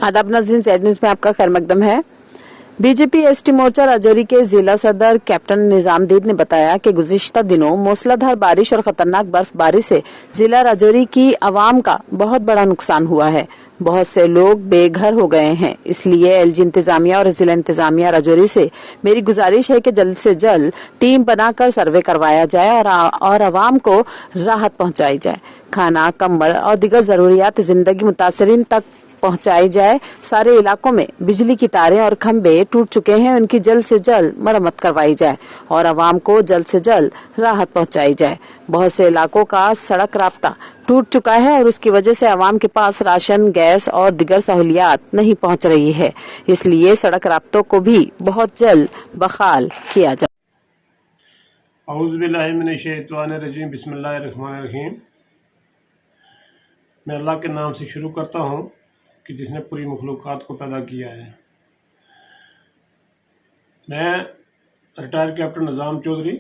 आदाब नाज़रीन, Z news में आपका खैर मकदम है। बीजेपी एसटी मोर्चा राजौरी के जिला सदर कैप्टन निजामुद्दीन ने बताया कि गुज़िश्ता दिनों मूसलाधार बारिश और खतरनाक बर्फबारी से जिला राजौरी की आवाम का बहुत बड़ा नुकसान हुआ है। बहुत से लोग बेघर हो गए हैं। इसलिए एलजी इंतजामिया और जिला इंतजामिया राजौरी से मेरी गुजारिश है कि जल्द से जल्द टीम बनाकर सर्वे करवाया जाए और आवाम को राहत पहुंचाई जाए। खाना, कंबल और दीगर जरूरियात जिंदगी मुतासरीन तक पहुंचाई जाए। सारे इलाकों में बिजली की तारें और खंभे टूट चुके हैं, उनकी जल्द से जल्द मरम्मत करवाई जाए और आवाम को जल्द से जल्द राहत पहुंचाई जाए। बहुत से इलाकों का सड़क राब्ता टूट चुका है और उसकी वजह से आवाम के पास राशन, गैस और दीगर सहूलियात नहीं पहुंच रही है। इसलिए सड़क राब्तों को भी बहुत जल्द बहाल किया जाए। औज़ु बिल्लाहि मिनश शैतानिर रजीम, बिस्मिल्लाहिर रहमानिर रहीम। मैं अल्लाह के नाम से शुरू करता हूँ कि जिसने पूरी मखलूक़ात को पैदा किया है। मैं रिटायर कैप्टन निज़ाम चौधरी,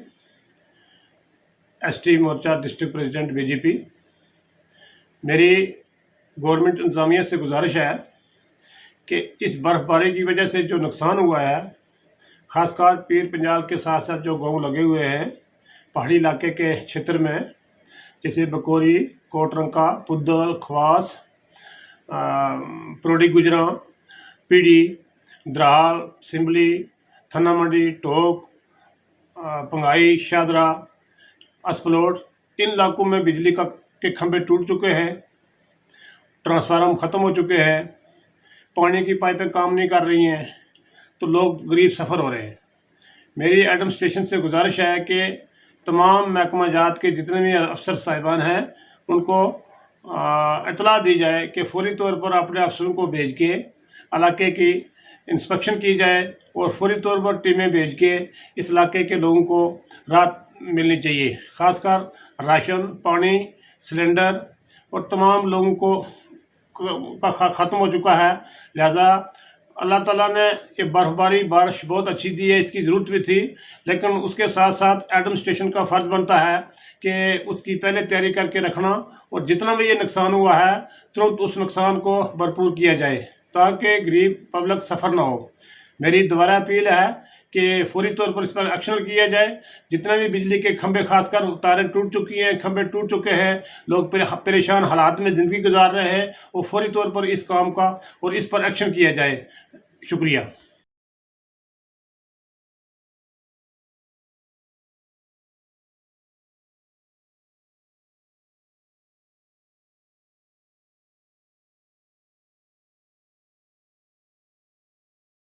एसटी मोर्चा डिस्ट्रिक्ट प्रेसिडेंट बीजेपी। मेरी गवर्नमेंट इंतज़ामिया से गुजारिश है कि इस बर्फ़बारी की वजह से जो नुकसान हुआ है, ख़ासकर पीर पंजाल के साथ साथ जो गांव लगे हुए हैं पहाड़ी इलाके के क्षेत्र में, जैसे बकोरी, कोटरंका, पुद्दल, खवास, प्रोडी गुजरा, पीड़ी, द्राल, सिंबली, थना मंडी, टोक, पंगाई, शादरा, असपलोट, इन इलाकों में बिजली के खंभे टूट चुके हैं, ट्रांसफार्मर ख़त्म हो चुके हैं, पानी की पाइपें काम नहीं कर रही हैं, तो लोग गरीब सफ़र हो रहे हैं। मेरी एडमिनिस्ट्रेशन से गुजारिश है कि तमाम महकमा जात के जितने भी अफसर साहिबान हैं उनको इतला दी जाए कि फौरी तौर पर अपने अफसरों को भेज के इलाके की इंस्पेक्शन की जाए और फौरी तौर पर टीमें भेज के इस इलाके के लोगों को राहत मिलनी चाहिए। ख़ासकर राशन, पानी, सिलेंडर और तमाम लोगों को ख़त्म हो चुका है। लिहाजा अल्लाह ताला ने ये बारिश बहुत अच्छी दी है, इसकी ज़रूरत भी थी, लेकिन उसके साथ साथ एडमिनिस्ट्रेशन का फ़र्ज़ बनता है कि उसकी पहले तैयारी करके रखना और जितना भी ये नुकसान हुआ है तुरंत उस नुकसान को भरपूर किया जाए ताकि गरीब पब्लिक सफ़र ना हो। मेरी दोबारा अपील है कि फौरी तौर पर इस पर एक्शन किया जाए। जितने भी बिजली के खंभे, खासकर तारें टूट चुकी हैं, खंभे टूट चुके हैं, लोग परेशान हालात में ज़िंदगी गुजार रहे हैं, और फौरी तौर पर इस काम का और इस पर एक्शन किया जाए। शुक्रिया।